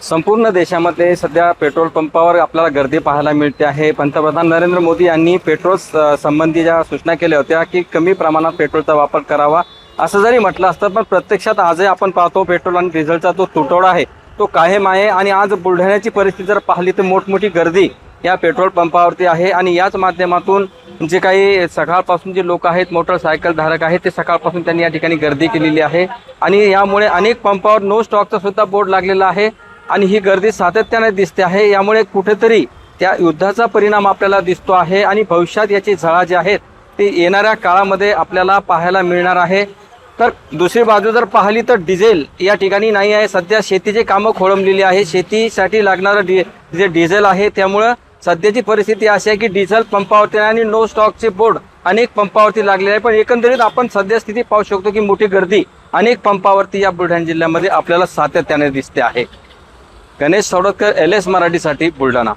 संपूर्ण देशामध्ये सध्या पेट्रोल पंपावर आपल्याला गर्दी पाहायला मिळते आहे। पंतप्रधान नरेंद्र मोदी यांनी पेट्रोल संबंधी ज्या सूचना केल्या होत्या की कमी प्रमाणात पेट्रोलचा वापर करावा असं जरी म्हटलं असतं, पण प्रत्यक्षात आजही आपण पाहतो पेट्रोल आणि डिझेलचा जो तुटवडा आहे तो कायम आहे। आणि आज बुलढाण्याची परिस्थिती जर पाहिली तर मोठमोठी गर्दी या पेट्रोल पंपावरती आहे। आणि याच माध्यमातून जे काही सकाळपासून जे लोक आहेत, मोटरसायकल धारक आहेत, ते सकाळपासून त्यांनी या ठिकाणी गर्दी केलेली आहे। आणि यामुळे अनेक पंपावर नो स्टॉकचा सुद्धा बोर्ड लागलेला आहे आणि ही गर्दी सातत्याने दिसते आहे। यामुळे कुठेतरी त्या युद्धाचा परिणाम आपल्याला दिसतो आहे आणि भविष्यात याची झळा जी आहेत ती येणाऱ्या काळामध्ये आपल्याला पाहायला मिळणार आहे। तर दुसरी बाजू जर पाहिली तर डिझेल या ठिकाणी नाही आहे। सध्या शेतीचे कामं खोळंबलेली आहे, शेतीसाठी लागणारं जे डिझेल आहे त्यामुळं सध्याची परिस्थिती अशी आहे की डिझेल पंपावरती आणि नो स्टॉकचे बोर्ड अनेक पंपावरती लागले आहे। पण एकंदरीत आपण सध्या स्थिती पाहू शकतो की मोठी गर्दी अनेक पंपावरती या बुलढाणा जिल्ह्यामध्ये आपल्याला सातत्याने दिसते आहे। गणेश सौडतकर, LS मराठीसाठी बुलढाणा।